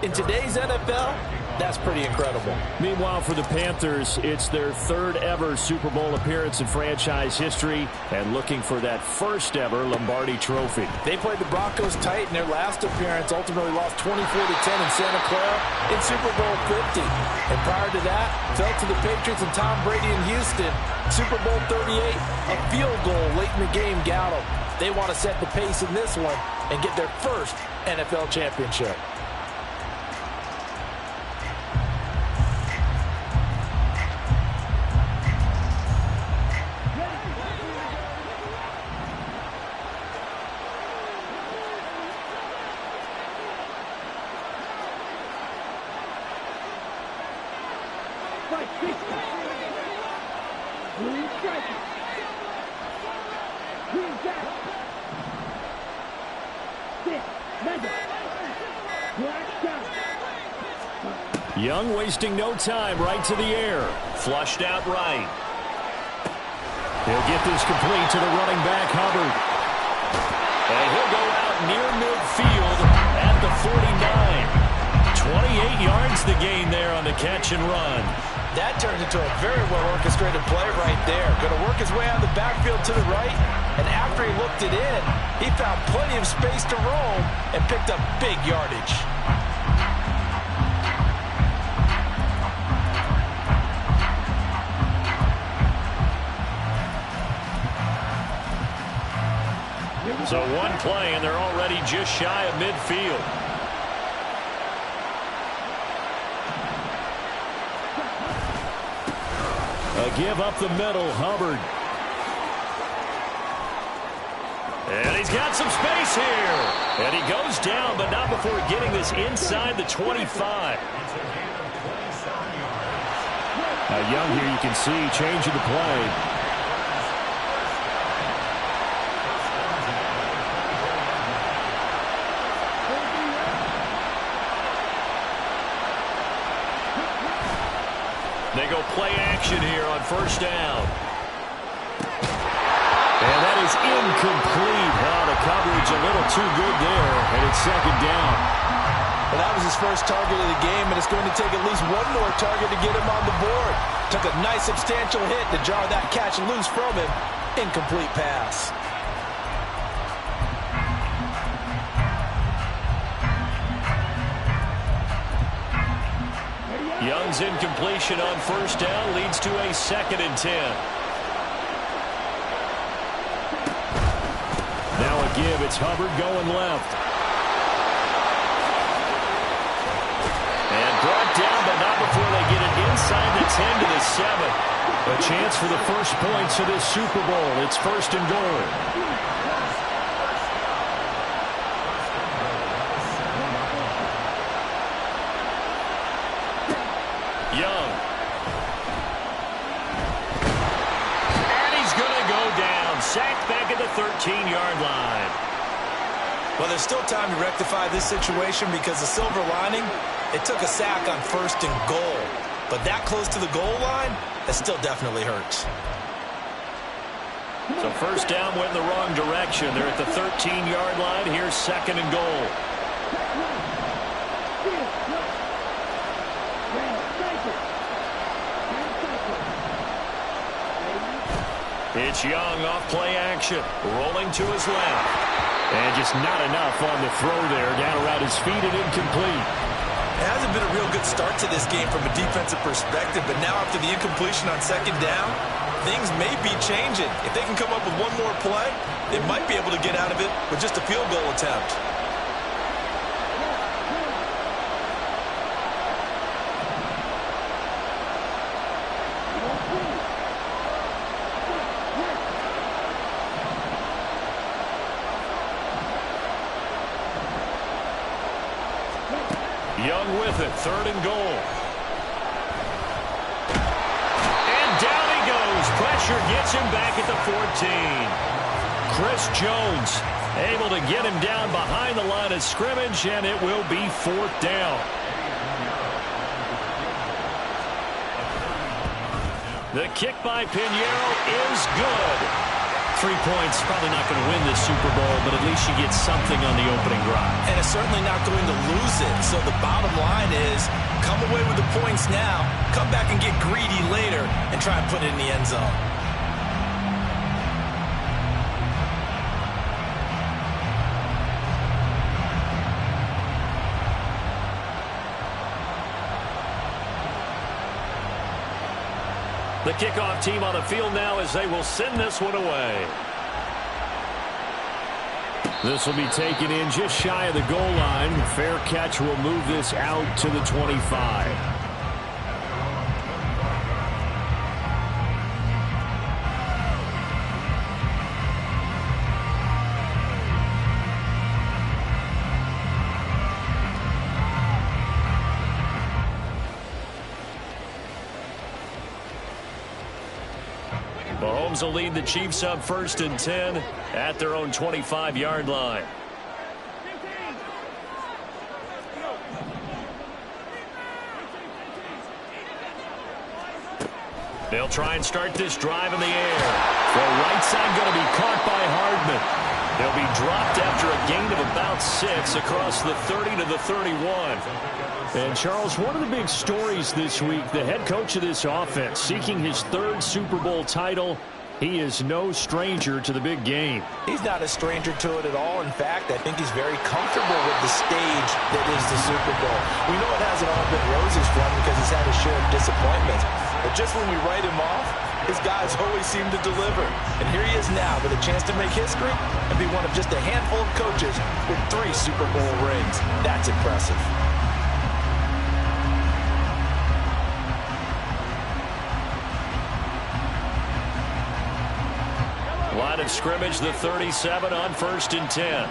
In today's NFL, that's pretty incredible. Meanwhile, for the Panthers, it's their third ever Super Bowl appearance in franchise history and looking for that first ever Lombardi trophy. They played the Broncos tight in their last appearance, ultimately lost 24-10 in Santa Clara in Super Bowl 50. And prior to that, fell to the Patriots and Tom Brady in Houston. Super Bowl 38, a field goal late in the game got them. They want to set the pace in this one and get their first NFL championship. Young wasting no time, right to the air. Flushed out right. He'll get this complete to the running back, Hubbard. And he'll go out near midfield at the 49. 28 yards the gain there on the catch and run. That turned into a very well-orchestrated play right there. Going to work his way out of the backfield to the right, and after he looked it in, he found plenty of space to roam and picked up big yardage. So one play, and they're already just shy of midfield. A give up the middle, Hubbard. And he's got some space here. And he goes down, but not before getting this inside the 25. Now Young here, you can see, changing the play. They go play action here on first down. And that is incomplete. Oh, the coverage a little too good there, and it's second down. Well, that was his first target of the game, and it's going to take at least one more target to get him on the board. Took a nice substantial hit to jar that catch loose from him. Incomplete pass. Young's incompletion on first down leads to a 2nd and 10. Now a give. It's Hubbard going left. And brought down, but not before they get it inside the 10 to the 7. A chance for the first points of this Super Bowl. It's 1st and goal. Young. And he's going to go down. Sacked back at the 13-yard line. Well, there's still time to rectify this situation because the silver lining, it took a sack on 1st and goal. But that close to the goal line, that still definitely hurts. So first down went in the wrong direction. They're at the 13-yard line. Here's 2nd and goal. It's Young off play action. Rolling to his left. And just not enough on the throw there. Down around his feet and incomplete. It hasn't been a real good start to this game from a defensive perspective, but now after the incompletion on 2nd down, things may be changing. If they can come up with one more play, they might be able to get out of it with just a field goal attempt. Young with it, 3rd and goal. And down he goes. Pressure gets him back at the 14. Chris Jones able to get him down behind the line of scrimmage, and it will be 4th down. The kick by Pinheiro is good. 3 points, probably not going to win this Super Bowl, but at least you get something on the opening drive. And it's certainly not going to lose it. So the bottom line is, come away with the points now, come back and get greedy later, and try and put it in the end zone. The kickoff team on the field now as they will send this one away. This will be taken in just shy of the goal line. Fair catch will move this out to the 25. Mahomes will lead the Chiefs up 1st and 10 at their own 25-yard line. They'll try and start this drive in the air. The right side going to be caught by Hardman. They'll be dropped after a gain of about 6 across the 30 to the 31. And, Charles, one of the big stories this week, the head coach of this offense seeking his 3rd Super Bowl title. He is no stranger to the big game. He's not a stranger to it at all. In fact, I think he's very comfortable with the stage that is the Super Bowl. We know it hasn't all been roses for him because he's had his share of disappointments. But just when we write him off, his guys always seem to deliver. And here he is now with a chance to make history and be one of just a handful of coaches with 3 Super Bowl rings. That's impressive. Line of scrimmage, the 37 on 1st and 10.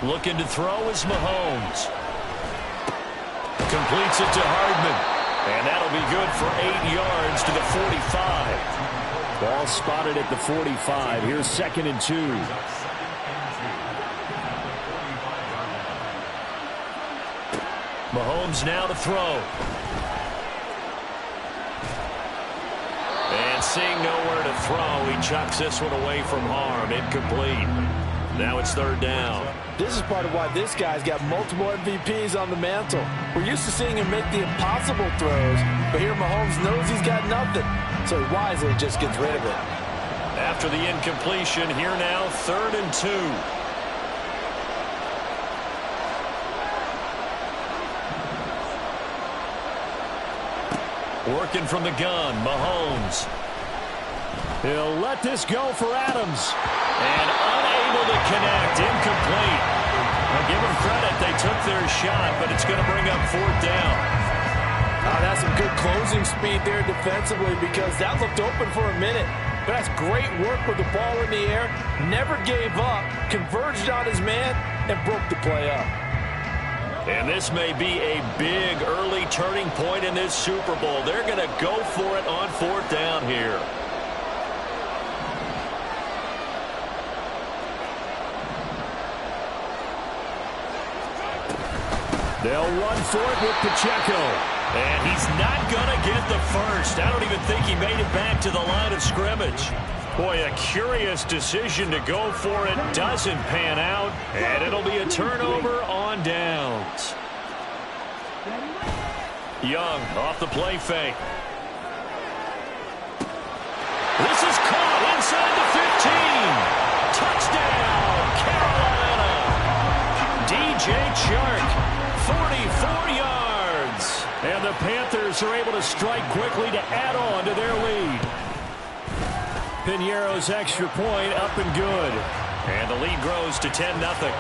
Looking to throw is Mahomes. Completes it to Hardman. And that'll be good for 8 yards to the 45. Ball spotted at the 45. Here's 2nd and 2. Mahomes now to throw. And seeing nowhere to throw, he chucks this one away from harm. Incomplete. Now it's 3rd down. This is part of why this guy's got multiple MVPs on the mantle. We're used to seeing him make the impossible throws, but here Mahomes knows he's got nothing, so he wisely just gets rid of it. After the incompletion, here now, 3rd and 2. Working from the gun, Mahomes. He'll let this go for Adams. And unable to connect, incomplete. I'll give them credit, they took their shot, but it's going to bring up 4th down. That's some good closing speed there defensively because that looked open for a minute. But that's great work with the ball in the air. Never gave up, converged on his man, and broke the play up. And this may be a big early turning point in this Super Bowl. They're going to go for it on 4th down here. They'll run for it with Pacheco. And he's not going to get the first. I don't even think he made it back to the line of scrimmage. Boy, a curious decision to go for it. Doesn't pan out. And it'll be a turnover on downs. Young off the play fake. This is caught inside the 15. Touchdown, Carolina. DJ Chark. 44 yards. And the Panthers are able to strike quickly to add on to their lead. Pinheiro's extra point up and good. And the lead grows to 10-0.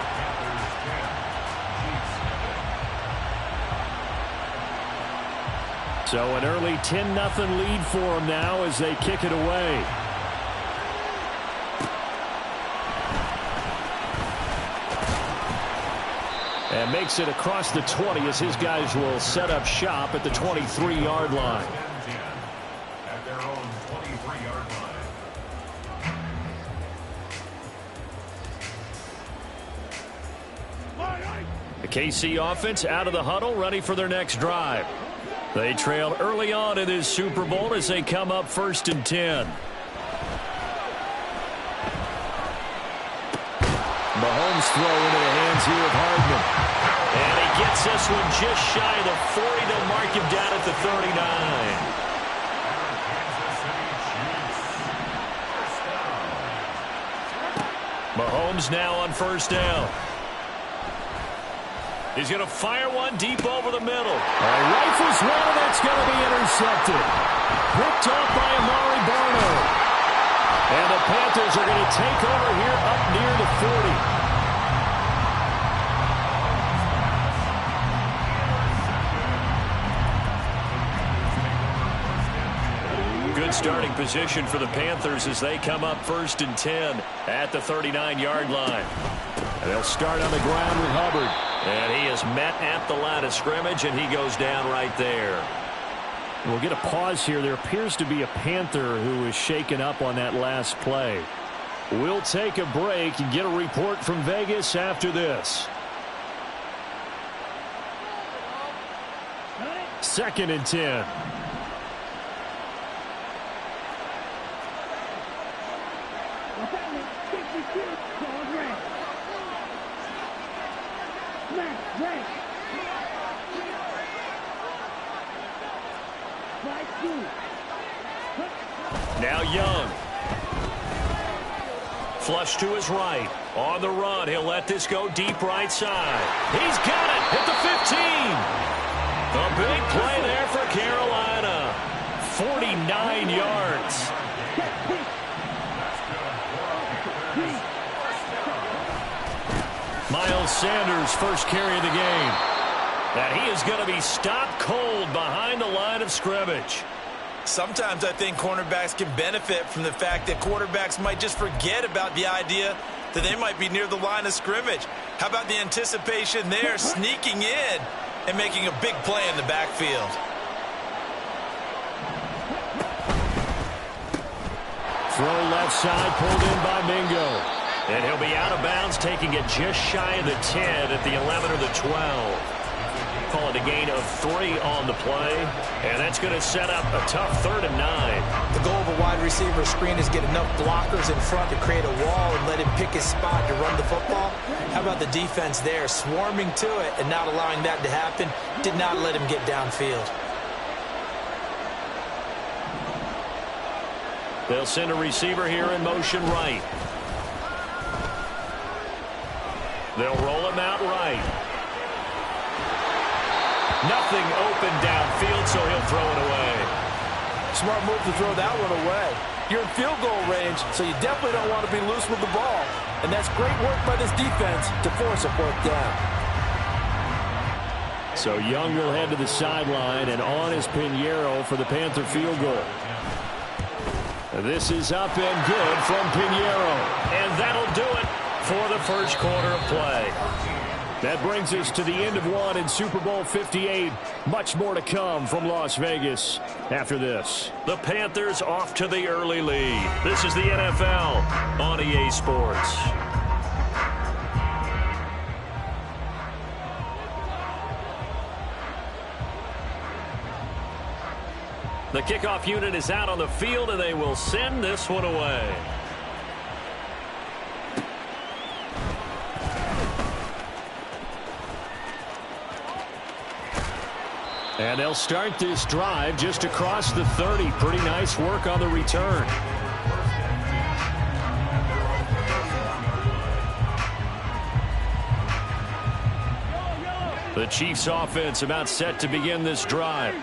So an early 10-0 lead for them now as they kick it away. And makes it across the 20 as his guys will set up shop at the 23-yard line. KC offense out of the huddle, ready for their next drive. They trailed early on in this Super Bowl as they come up 1st and 10. Mahomes throw into the hands here of Hardman. And he gets this one just shy of the 40. They'll mark him down at the 39. Mahomes now on 1st down. He's going to fire one deep over the middle. Rifles one, and that's going to be intercepted. Picked off by Amari Barno. And the Panthers are going to take over here up near the 40. Good starting position for the Panthers as they come up 1st and 10 at the 39-yard line. And they'll start on the ground with Hubbard. And he is met at the line of scrimmage, and he goes down right there. We'll get a pause here. There appears to be a Panther who is shaken up on that last play. We'll take a break and get a report from Vegas after this. 2nd and 10. Now Young. Flush to his right. On the run, he'll let this go deep right side. He's got it at the 15. A big play there for Carolina. 49 yards. Miles Sanders' first carry of the game. And he is going to be stopped cold behind the line of scrimmage. Sometimes I think cornerbacks can benefit from the fact that quarterbacks might just forget about the idea that they might be near the line of scrimmage. How about the anticipation there, sneaking in and making a big play in the backfield? Throw left side, pulled in by Mingo. And he'll be out of bounds, taking it just shy of the 10 at the 11 or the 12. Call it a gain of 3 on the play, and that's going to set up a tough 3rd and 9. The goal of a wide receiver screen is get enough blockers in front to create a wall and let him pick his spot to run the football. How about the defense there, swarming to it and not allowing that to happen? Did not let him get downfield. They'll send a receiver here in motion right. They'll roll him out right. Nothing open downfield, so he'll throw it away. Smart move to throw that one away. You're in field goal range, so you definitely don't want to be loose with the ball. And that's great work by this defense to force a 4th down. So Young will head to the sideline, and on is Pinheiro for the Panther field goal. This is up and good from Pinheiro. And that'll do it for the first quarter of play. That brings us to the end of one in Super Bowl 58. Much more to come from Las Vegas after this. The Panthers off to the early lead. This is the NFL on EA Sports. The kickoff unit is out on the field, and they will send this one away. And they'll start this drive just across the 30. Pretty nice work on the return. The Chiefs offense about set to begin this drive.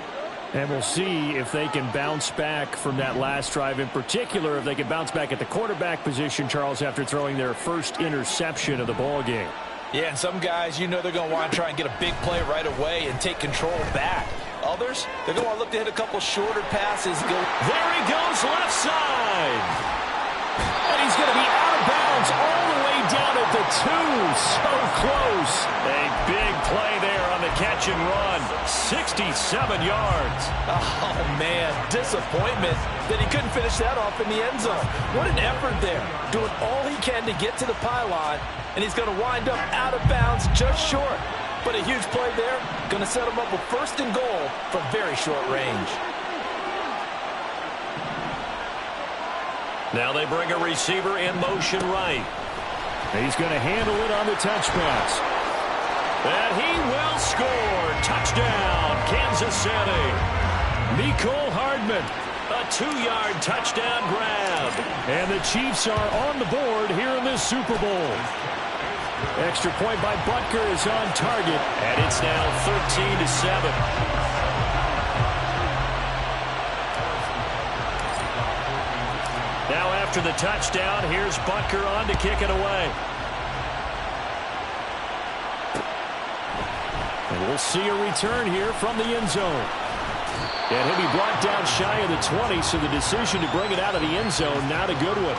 And we'll see if they can bounce back from that last drive. In particular, if they can bounce back at the quarterback position, Charles, after throwing their first interception of the ball game. Yeah, and some guys, you know they're going to want to try and get a big play right away and take control back. Others, they're going to want to look to hit a couple shorter passes. There he goes, left side. And he's going to be out of bounds all the way down at the 2. So close. A big play there on the catch and run. 67 yards. Oh, man, disappointment that he couldn't finish that off in the end zone. What an effort there. Doing all he can to get to the pylon, and he's going to wind up out of bounds just short. But a huge play there, going to set them up with first and goal from very short range. Now they bring a receiver in motion right. He's going to handle it on the touch pass. And he will score. Touchdown, Kansas City. Mecole Hardman. A 2-yard touchdown grab. And the Chiefs are on the board here in this Super Bowl. Extra point by Butker is on target. And it's now 13-7. Now after the touchdown, here's Butker on to kick it away. And we'll see a return here from the end zone. And he'll be brought down shy of the 20, so the decision to bring it out of the end zone, not a good one.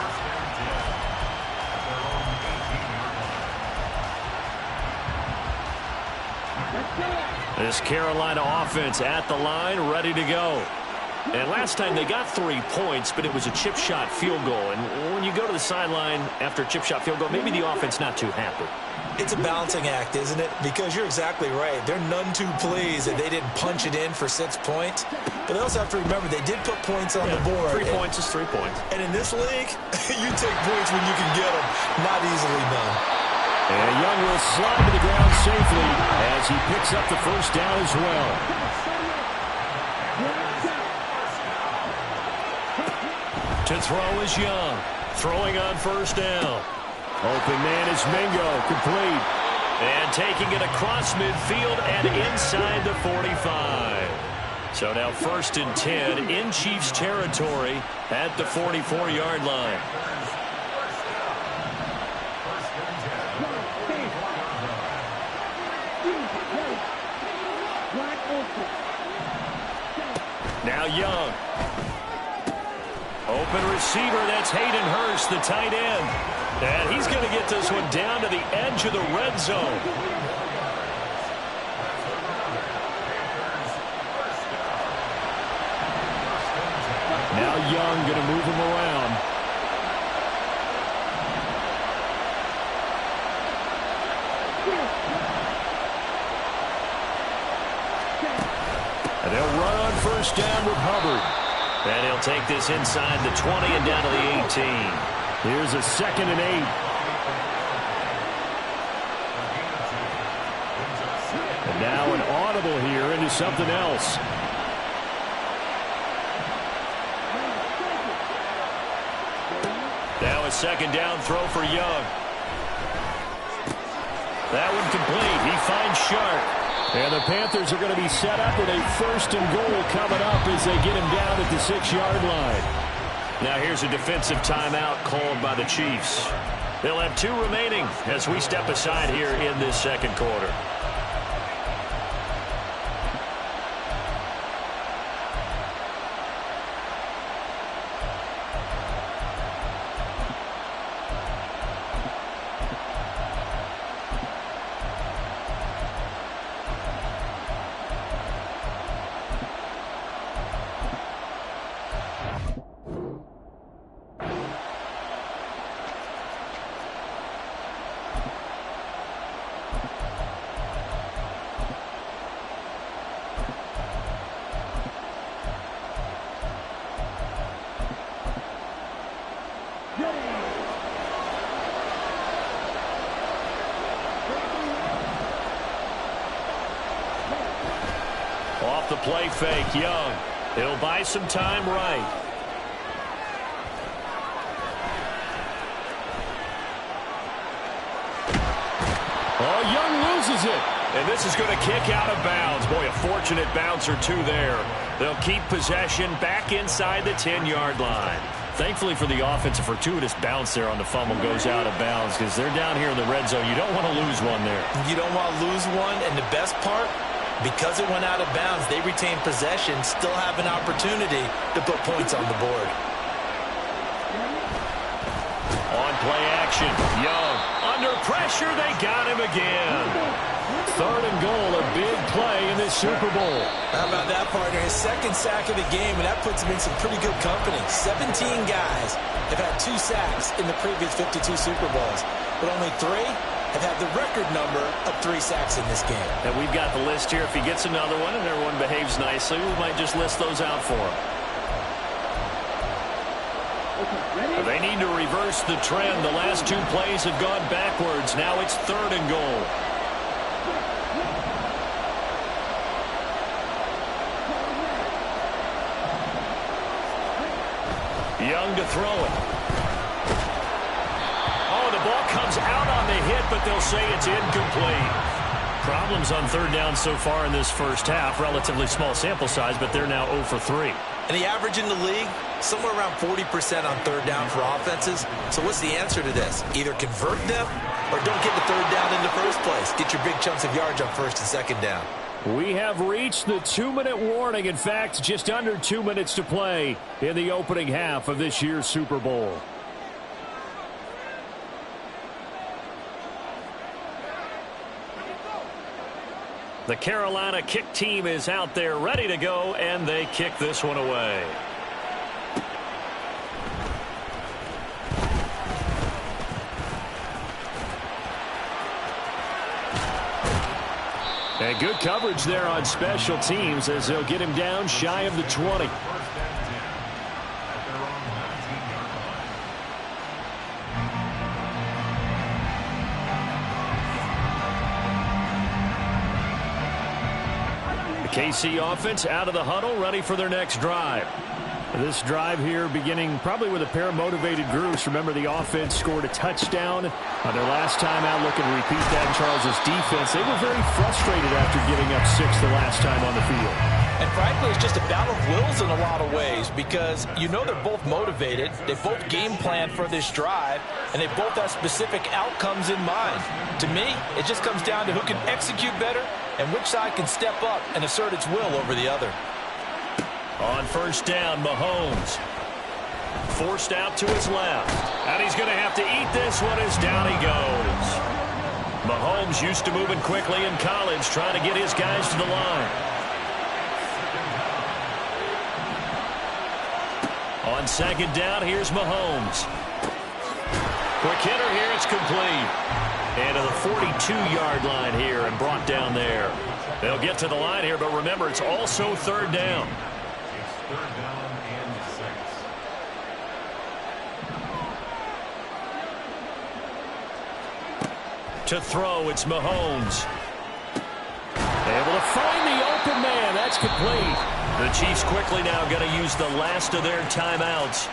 This Carolina offense at the line, ready to go. And last time they got 3 points, but it was a chip shot field goal. And when you go to the sideline after a chip shot field goal, maybe the offense not too happy. It's a balancing act, isn't it? Because you're exactly right. They're none too pleased that they didn't punch it in for 6 points. But they also have to remember they did put points on the board. 3 points is 3 points. And in this league, you take points when you can get them. Not easily done. And Young will slide to the ground safely as he picks up the first down as well. To throw is Young. Throwing on first down. Open man is Mingo. Complete. And taking it across midfield and inside the 45. So now 1st and 10 in Chiefs territory at the 44-yard line. Now Young. Open receiver, that's Hayden Hurst, the tight end. And he's going to get this one down to the edge of the red zone. Now Young going to move him around. And they'll run on first down with Hubbard. And he'll take this inside the 20 and down to the 18. Here's a 2nd and 8. And now an audible here into something else. Now a 2nd down throw for Young. That one complete. He finds Sharp. And the Panthers are going to be set up with a 1st and goal coming up as they get him down at the 6-yard line. Now here's a defensive timeout called by the Chiefs. They'll have 2 remaining as we step aside here in this 2nd quarter. Off the play fake, Young. He'll buy some time right. Oh, Young loses it. And this is going to kick out of bounds. Boy, a fortunate bounce or two there. They'll keep possession back inside the 10-yard line. Thankfully for the offense, a fortuitous bounce there on the fumble goes out of bounds because they're down here in the red zone. You don't want to lose one there. You don't want to lose one, and the best part, because it went out of bounds, they retain possession, still have an opportunity to put points on the board. On play action, Young. Under pressure, they got him again. 3rd and goal, a big play in this Super Bowl. How about that, partner? His 2nd sack of the game, and that puts him in some pretty good company. 17 guys have had 2 sacks in the previous 52 Super Bowls, but only 3 have had the record number of 3 sacks in this game. And we've got the list here. If he gets another one and everyone behaves nicely, we might just list those out for him. They need to reverse the trend. The last 2 plays have gone backwards. Now it's 3rd and goal. Young to throw it. Oh, the ball comes out on the hit, but they'll say it's incomplete. Problems on 3rd down so far in this first half. Relatively small sample size, but they're now 0 for 3. And the average in the league, somewhere around 40% on 3rd down for offenses. So what's the answer to this? Either convert them or don't get the 3rd down in the first place. Get your big chunks of yards on 1st and 2nd down. We have reached the 2-minute warning. In fact, just under 2 minutes to play in the opening half of this year's Super Bowl. The Carolina kick team is out there ready to go, and they kick this one away. And good coverage there on special teams as they'll get him down shy of the 20. KC offense out of the huddle, ready for their next drive. This drive here beginning probably with a pair of motivated groups. Remember, the offense scored a touchdown on their last time out. Looking to repeat that in Charles' defense. They were very frustrated after giving up 6 the last time on the field. And frankly, it's just a battle of wills in a lot of ways because you know they're both motivated. They both game plan for this drive, and they both have specific outcomes in mind. To me, it just comes down to who can execute better and which side can step up and assert its will over the other. On 1st down, Mahomes forced out to his left. And he's going to have to eat this one as down he goes. Mahomes used to moving quickly in college, trying to get his guys to the line. On 2nd down, here's Mahomes. Quick hitter here, it's complete. And to the 42-yard line here and brought down there. They'll get to the line here, but remember, it's also 3rd down. It's 3rd down and 6. To throw, it's Mahomes. Able to find the open man. That's complete. The Chiefs quickly now going to use the last of their timeouts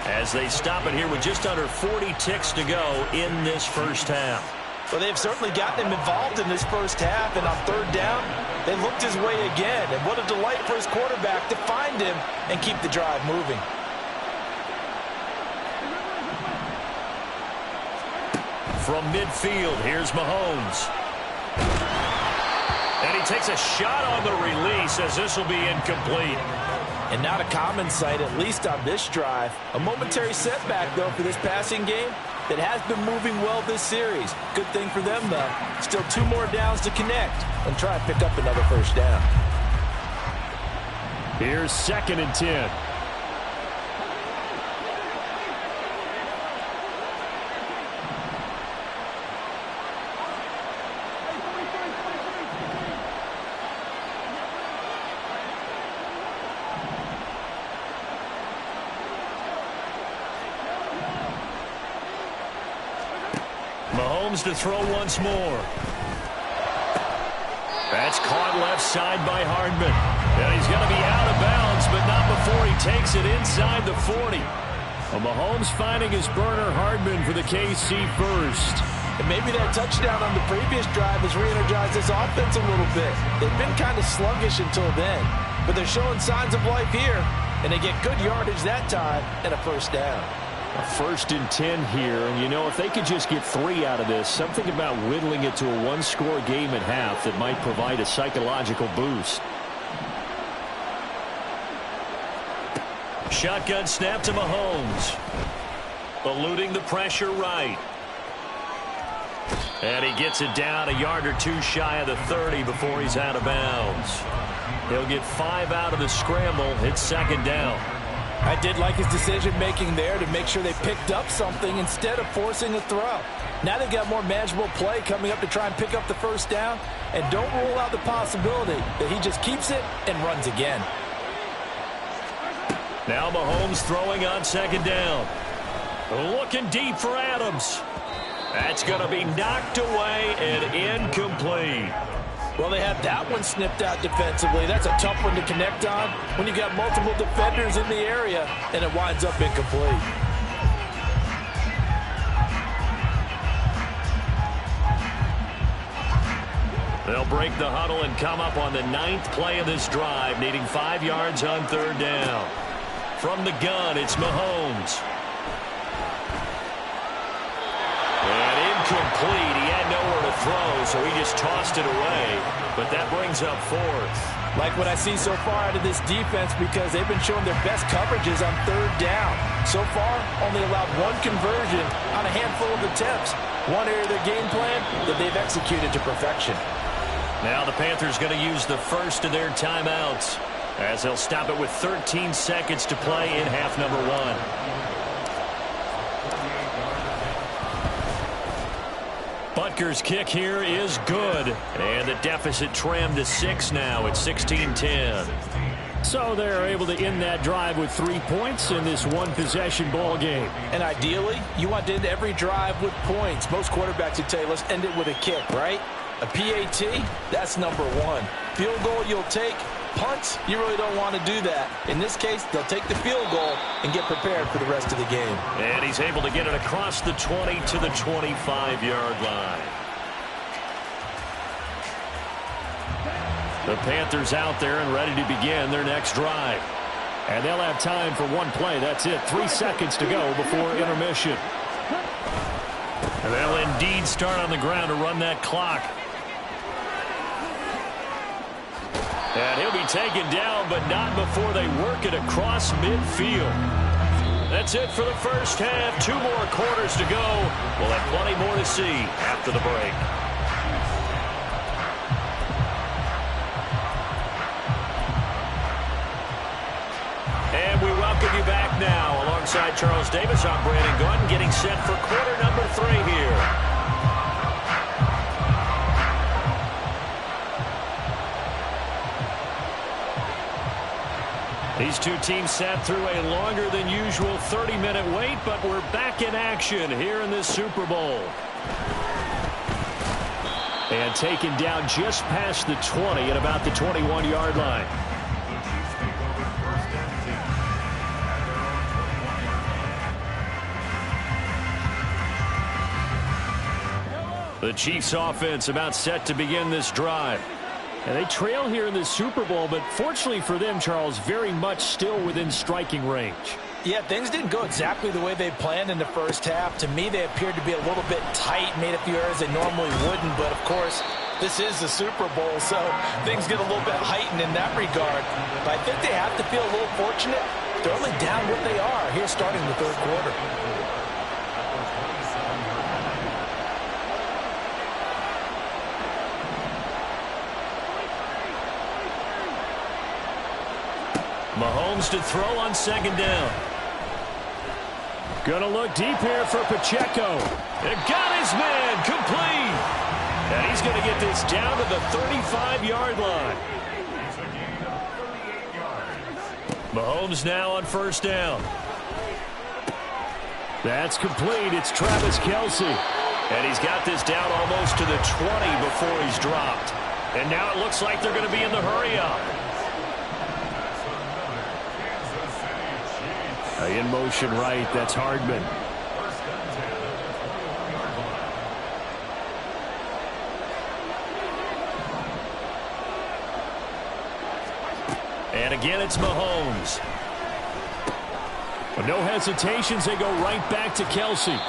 as they stop it here with just under 40 ticks to go in this first half. Well, they've certainly gotten him involved in this first half, and on 3rd down, they looked his way again. And what a delight for his quarterback to find him and keep the drive moving. From midfield, here's Mahomes. And he takes a shot on the release as this will be incomplete. And not a common sight, at least on this drive. A momentary setback, though, for this passing game that has been moving well this series. Good thing for them, though. Still 2 more downs to connect and try and pick up another 1st down. Here's 2nd and 10. Mahomes to throw once more. That's caught left side by Hardman. And he's going to be out of bounds, but not before he takes it inside the 40. Well, Mahomes finding his burner, Hardman, for the KC first. And maybe that touchdown on the previous drive has re-energized this offense a little bit. They've been kind of sluggish until then, but they're showing signs of life here, and they get good yardage that time and a 1st down. A 1st and 10 here, and you know, if they could just get 3 out of this, something about whittling it to a 1-score game at half that might provide a psychological boost. Shotgun snap to Mahomes. Eluding the pressure right. And he gets it down a yard or 2 shy of the 30 before he's out of bounds. He'll get 5 out of the scramble. It's 2nd down. I did like his decision-making there to make sure they picked up something instead of forcing a throw. Now they've got more manageable play coming up to try and pick up the first down, and don't rule out the possibility that he just keeps it and runs again. Now Mahomes throwing on second down. Looking deep for Adams. That's going to be knocked away and incomplete. Well, they had that one snipped out defensively. That's a tough one to connect on when you got multiple defenders in the area, and it winds up incomplete. They'll break the huddle and come up on the 9th play of this drive, needing 5 yards on third down. From the gun, it's Mahomes. And incomplete. He had nowhere to throw, so he just tossed it away. But that brings up 4th. Like what I see so far out of this defense, because they've been showing their best coverages on third down. So far, only allowed one conversion on a handful of attempts. One area of their game plan that they've executed to perfection. Now the Panthers going to use the first of their timeouts, as they'll stop it with 13 seconds to play in half number 1. Butker's kick here is good. And the deficit trimmed to 6 now at 16-10. So they're able to end that drive with 3 points in this one-possession ball game. And ideally, you want to end every drive with points. Most quarterbacks would tell you, let's end it with a kick, right? A PAT, that's number 1. Field goal you'll take. Punts, you really don't want to do that. In this case, they'll take the field goal and get prepared for the rest of the game. And he's able to get it across the 20 to the 25-yard line. The Panthers out there and ready to begin their next drive. And they'll have time for one play. That's it. 3 seconds to go before intermission. And they'll indeed start on the ground to run that clock. And he'll be taken down, but not before they work it across midfield. That's it for the first half. 2 more quarters to go. We'll have plenty more to see after the break. And we welcome you back now. Alongside Charles Davis, I'm Brandon Gunn, getting set for quarter number 3 here. These two teams sat through a longer than usual 30-minute wait, but we're back in action here in this Super Bowl. And taken down just past the 20 at about the 21-yard line. The Chiefs offense about set to begin this drive. And they trail here in the Super Bowl, but fortunately for them, Charles, very much still within striking range. Yeah, things didn't go exactly the way they planned in the first half. To me, they appeared to be a little bit tight, made a few errors they normally wouldn't. But, of course, this is the Super Bowl, so things get a little bit heightened in that regard. But I think they have to feel a little fortunate. They're only down what they are here starting the third quarter. Mahomes to throw on second down. Gonna look deep here for Pacheco. It got his man complete. And he's going to get this down to the 35-yard line. Mahomes now on first down. That's complete. It's Travis Kelce. And he's got this down almost to the 20 before he's dropped. And now it looks like they're going to be in the hurry-up. In motion right, that's Hardman. And again, it's Mahomes. With no hesitations, they go right back to Kelce.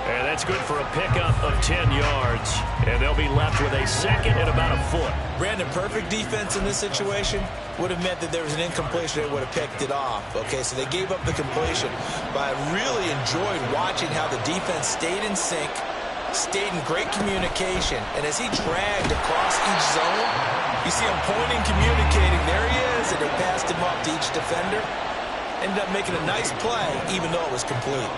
And that's good for a pickup of 10 yards. And they'll be left with a second and about a foot. Brandon, perfect defense in this situation would have meant that there was an incompletion. They would have picked it off. Okay, so they gave up the completion. But I really enjoyed watching how the defense stayed in sync, stayed in great communication. And as he dragged across each zone, you see him pointing, communicating. There he is, and they passed him up to each defender. Ended up making a nice play, even though it was complete.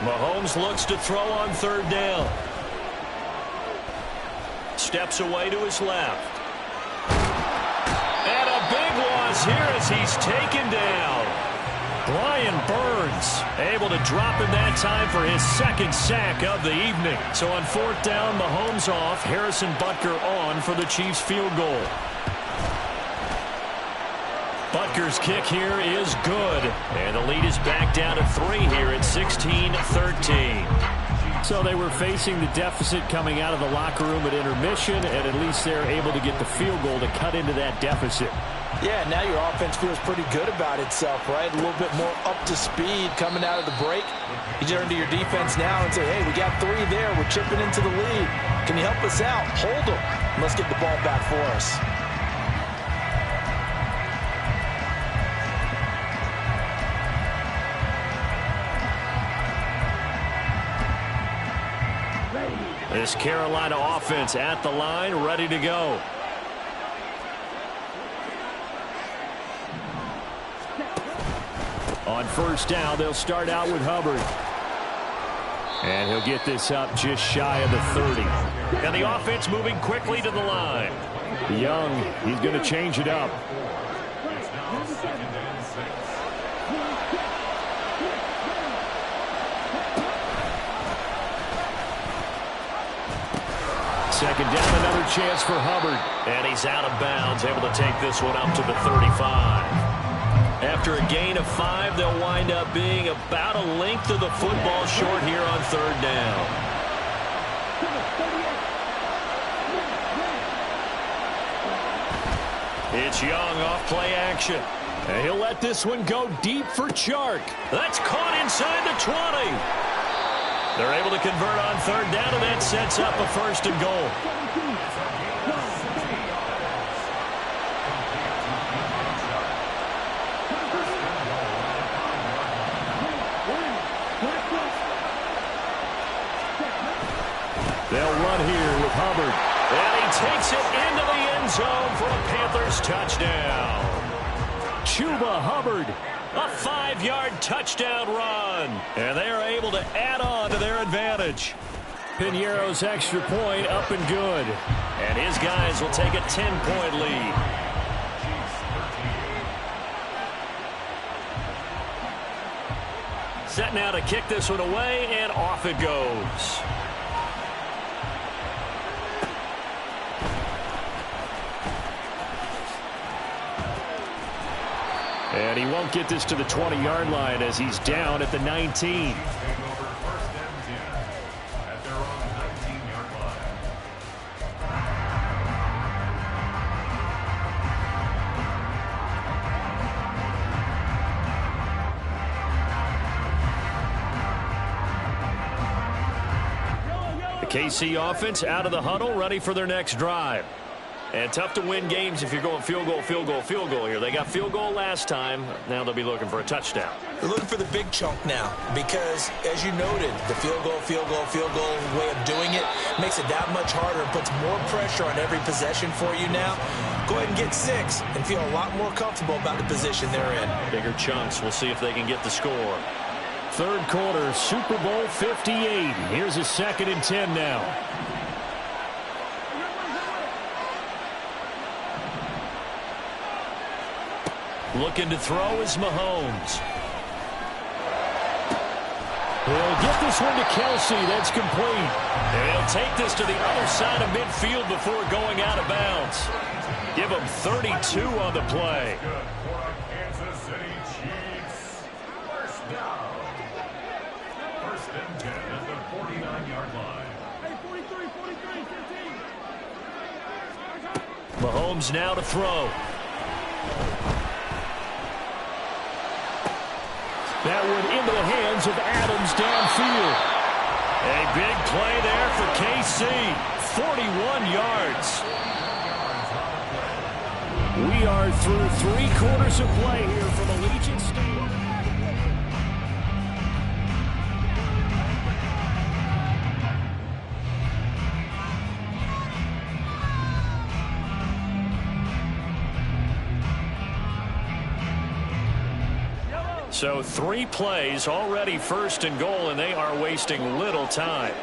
Mahomes looks to throw on third down. Steps away to his left. And a big loss here as he's taken down. Brian Burns able to drop him that time for his second sack of the evening. So on fourth down, Mahomes off. Harrison Butker on for the Chiefs field goal. Butker's kick here is good. And the lead is back down to 3 here at 16-13. So they were facing the deficit coming out of the locker room at intermission, and at least they're able to get the field goal to cut into that deficit. Yeah, now your offense feels pretty good about itself, right? A little bit more up to speed coming out of the break. You turn to your defense now and say, hey, we got 3 there. We're chipping into the lead. Can you help us out? Hold them. Let's get the ball back for us. This Carolina offense at the line, ready to go. On first down, they'll start out with Hubbard. And he'll get this up just shy of the 30. And the offense moving quickly to the line. Young, he's going to change it up. Second down, another chance for Hubbard. And he's out of bounds, able to take this one up to the 35. After a gain of 5, they'll wind up being about a length of the football short here on third down. It's Young off play action. And he'll let this one go deep for Chark. That's caught inside the 20. They're able to convert on third down, and that sets up a first and goal. They'll run here with Hubbard. And he takes it into the end zone for a Panthers touchdown. Chuba Hubbard. A 5-yard touchdown run. And they are able to add on to their advantage. Piñeiro's extra point up and good. And his guys will take a 10-point lead. Set now to kick this one away, and off it goes. And he won't get this to the 20-yard line as he's down at the 19. The KC offense out of the huddle, ready for their next drive. And tough to win games if you're going field goal, field goal, field goal here. They got field goal last time. Now they'll be looking for a touchdown. They're looking for the big chunk now because, as you noted, the field goal way of doing it makes it that much harder and puts more pressure on every possession for you now. Go ahead and get 6 and feel a lot more comfortable about the position they're in. Bigger chunks. We'll see if they can get the score. Third quarter, Super Bowl 58. Here's a 2nd and 10 now. Looking to throw is Mahomes. He'll get this one to Kelsey. That's complete. And he'll take this to the other side of midfield before going out of bounds. Give him 32 on the play. Kansas City Chiefs. First down. First and 10 at the 49-yard line. Hey, 43, 15. Mahomes now to throw. That one into the hands of Adams downfield. A big play there for KC. 41 yards. We are through 3 quarters of play here from Allegiant Stadium. So 3 plays already 1st and goal, and they are wasting little time.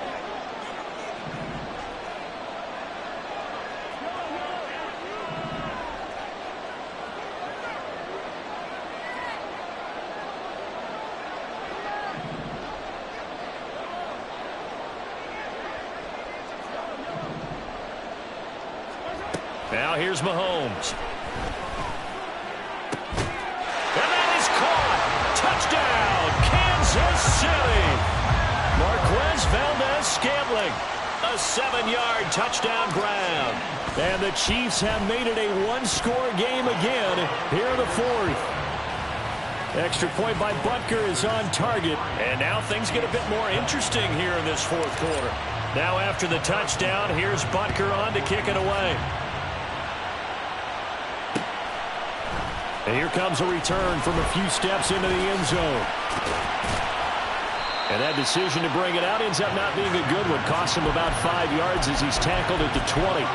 Now here's Mahomes. And that is caught. Touchdown, Kansas City. Marquez Valdez-Scantling. A 7-yard touchdown grab. And the Chiefs have made it a 1-score game again here in the 4th. Extra point by Butker is on target. And now things get a bit more interesting here in this 4th quarter. Now after the touchdown, here's Butker on to kick it away. And here comes a return from a few steps into the end zone. And that decision to bring it out ends up not being a good one. Costs him about 5 yards as he's tackled at the 20.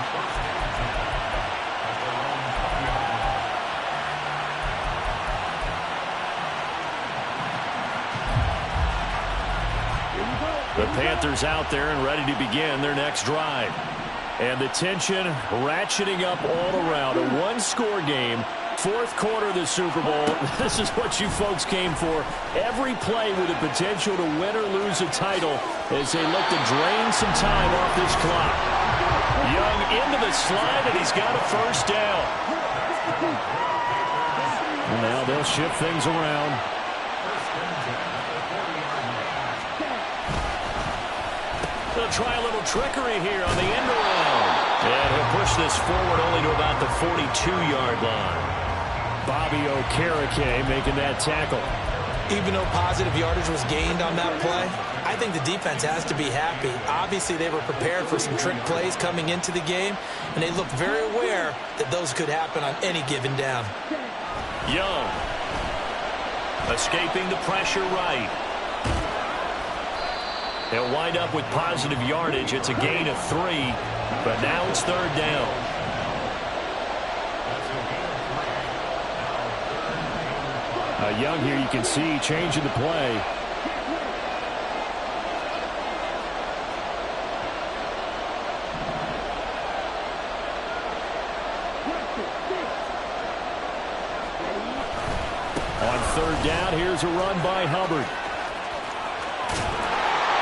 The Panthers out there and ready to begin their next drive. And the tension ratcheting up all around. A 1-score game. 4th quarter of the Super Bowl. This is what you folks came for. Every play with the potential to win or lose a title as they look to drain some time off this clock. Young into the slide, and he's got a 1st down. And now they'll shift things around. They'll try a little trickery here on the end around. And he'll push this forward only to about the 42-yard line. Bobby Okereke making that tackle. Even though positive yardage was gained on that play, I think the defense has to be happy. Obviously, they were prepared for some trick plays coming into the game, and they looked very aware that those could happen on any given down. Young. Escaping the pressure right. They'll wind up with positive yardage. It's a gain of 3, but now it's 3rd down. Young here, you can see changing the play. On 3rd down, here's a run by Hubbard.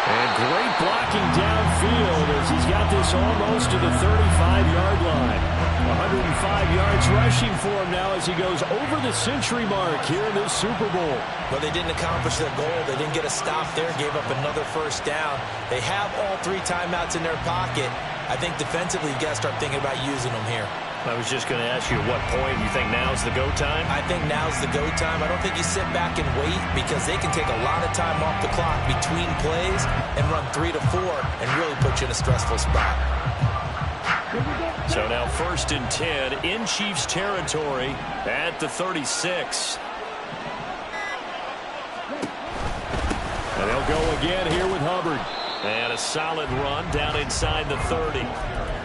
And great blocking downfield as he's got this almost to the 35-yard line. 105 yards rushing for him now as he goes over the century mark here in this Super Bowl. But they didn't accomplish their goal. They didn't get a stop there, gave up another 1st down. They have all 3 timeouts in their pocket. I think defensively, you got to start thinking about using them here. I was just going to ask you at what point you think now's the go time? I think now's the go time. I don't think you sit back and wait because they can take a lot of time off the clock between plays and run 3 to 4 and really put you in a stressful spot. So now 1st and 10 in Chiefs territory at the 36. And they'll go again here with Hubbard. And a solid run down inside the 30.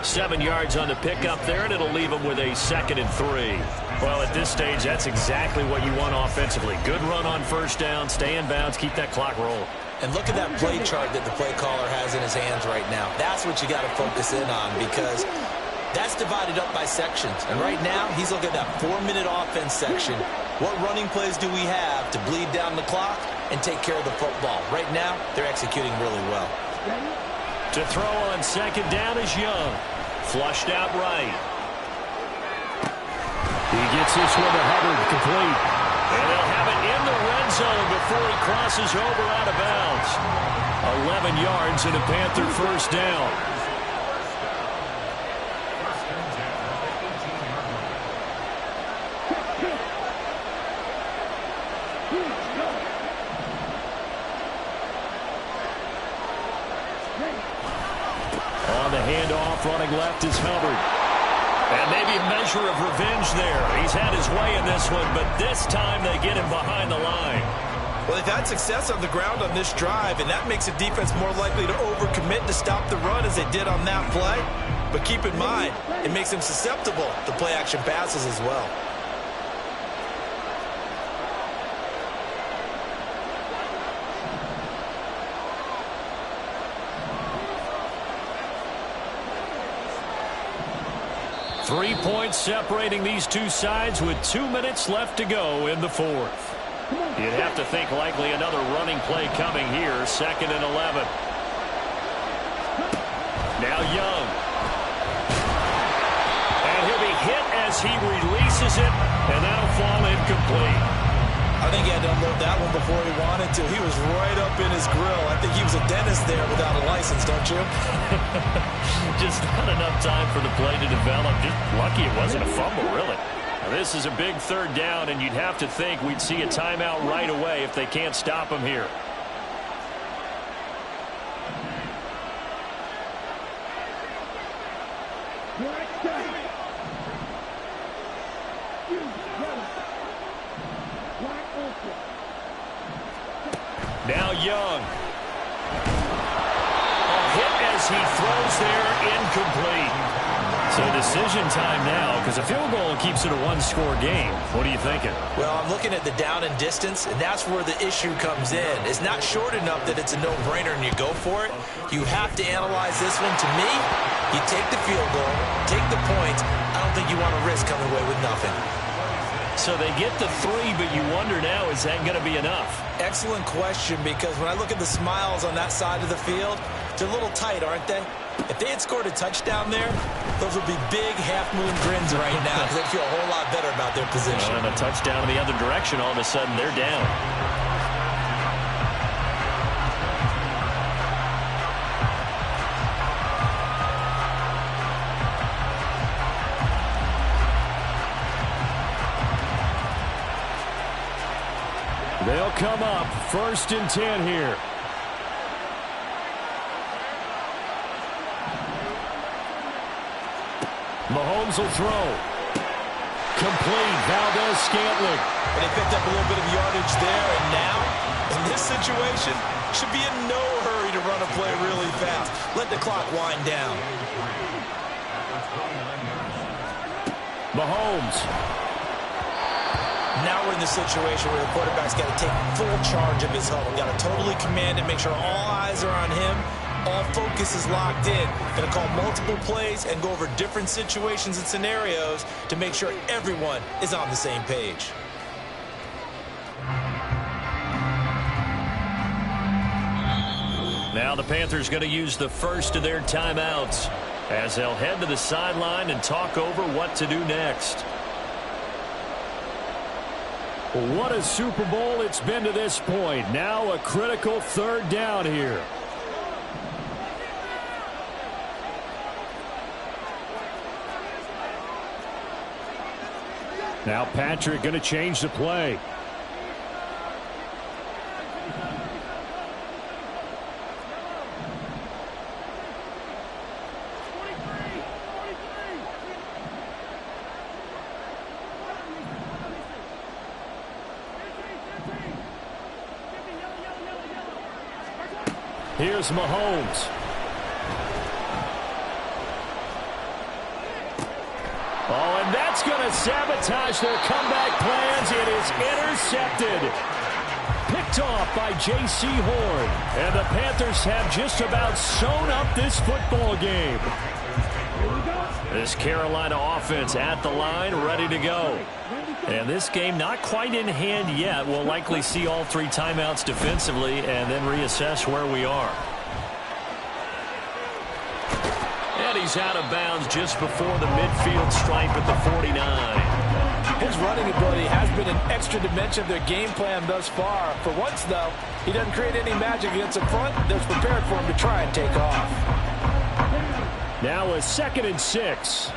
7 yards on the pickup there, and it'll leave them with a 2nd and 3. Well, at this stage, that's exactly what you want offensively. Good run on 1st down, stay in bounds, keep that clock rolling. And look at that play chart that the play caller has in his hands right now. That's what you got to focus in on because that's divided up by sections. And right now, he's looking at that 4-minute offense section. What running plays do we have to bleed down the clock and take care of the football? Right now, they're executing really well. To throw on 2nd down is Young. Flushed out right. He gets this one to Hubbard, complete. And they'll have it in the red zone before he crosses over out of bounds. 11 yards and a Panther 1st down. On the handoff, running left is Hubbard. And maybe a measure of revenge there. He's had his way in this one, but this time they get him behind the line. Well, they've had success on the ground on this drive, and that makes the defense more likely to overcommit to stop the run as they did on that play. But keep in mind, it makes them susceptible to play-action passes as well. 3 points separating these two sides with 2 minutes left to go in the fourth. You'd have to think likely another running play coming here, 2nd and 11. Now Young. And he'll be hit as he releases it, and that'll fall incomplete. I think he had to unload that one before he wanted to. He was right up in his grill. I think he was a dentist there without a license, don't you? Just not enough time for the play to develop. Just lucky it wasn't a fumble, really. Now, this is a big 3rd down, and you'd have to think we'd see a timeout right away if they can't stop him here. Now Young. A hit as he throws there, incomplete. So decision time now, because a field goal keeps it a one-score game. What are you thinking? Well, I'm looking at the down and distance, and that's where the issue comes in. It's not short enough that it's a no-brainer and you go for it. You have to analyze this one. To me, you take the field goal, take the points. I don't think you want to risk coming away with nothing. So they get the 3, but you wonder now, is that going to be enough? Excellent question, because when I look at the smiles on that side of the field, they're a little tight, aren't they? If they had scored a touchdown there, those would be big half-moon grins right now because they feel a whole lot better about their position. And a touchdown in the other direction, all of a sudden they're down. They'll come up 1st and 10 here. Mahomes will throw. Complete. Valdez-Scantling. And they picked up a little bit of yardage there, and now, in this situation, should be in no hurry to run a play really fast. Let the clock wind down. Mahomes. Now we're in the situation where the quarterback's got to take full charge of his huddle. Got to totally command it, make sure all eyes are on him. All focus is locked in. Going to call multiple plays and go over different situations and scenarios to make sure everyone is on the same page. Now the Panthers going to use the first of their timeouts as they'll head to the sideline and talk over what to do next. What a Super Bowl it's been to this point. Now a critical 3rd down here. Now Patrick going to change the play. Here's Mahomes. Oh, and that's going to sabotage their comeback plans. It is intercepted. Picked off by J.C. Horn. And the Panthers have just about sewn up this football game. This Carolina offense at the line, ready to go. And this game not quite in hand yet. We'll likely see all 3 timeouts defensively and then reassess where we are. And he's out of bounds just before the midfield stripe at the 49. His running ability has been an extra dimension of their game plan thus far. For once, though, he doesn't create any magic against the front that's prepared for him to try and take off. Now a 2nd and 6.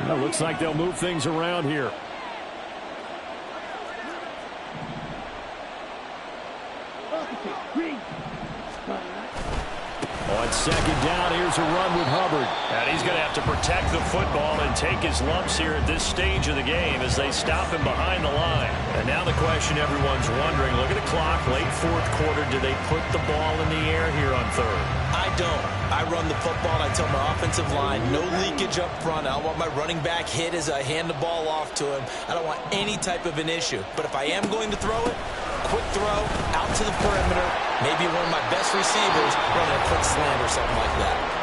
Well, looks like they'll move things around here. On second down, here's a run with Hubbard. And he's going to have to protect the football and take his lumps here at this stage of the game as they stop him behind the line. And now the question everyone's wondering, look at the clock, late fourth quarter, do they put the ball in the air here on third? I don't. I run the football, and I tell my offensive line, no leakage up front. I don't want my running back hit as I hand the ball off to him. I don't want any type of an issue. But if I am going to throw it, quick throw, out to the perimeter, maybe one of my best receivers running a quick slant or something like that.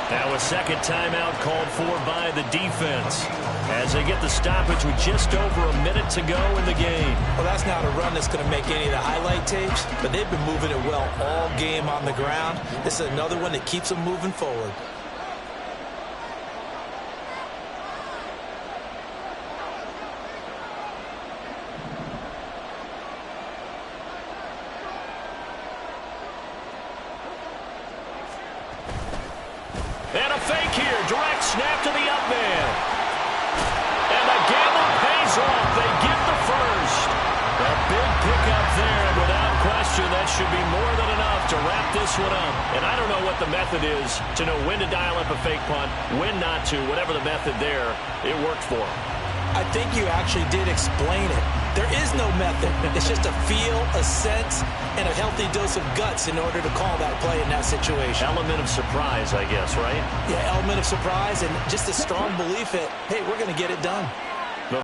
Now a second timeout called for by the defense as they get the stoppage with just over a minute to go in the game. Well, that's not a run that's going to make any of the highlight tapes, but they've been moving it well all game on the ground. This is another one that keeps them moving forward. And a fake here. Direct snap to the up man. And the gamble pays off. They get the first. A big pickup there, and without question, that should be more than enough to wrap this one up. And I don't know what the method is to know when to dial up a fake punt, when not to. Whatever the method there, it worked for them. I think you actually did explain it. There is no method. It's just a feel, a sense, and a healthy dose of guts in order to call that play in that situation. Element of surprise, I guess, right? Yeah, element of surprise and just a strong belief that, hey, we're going to get it done.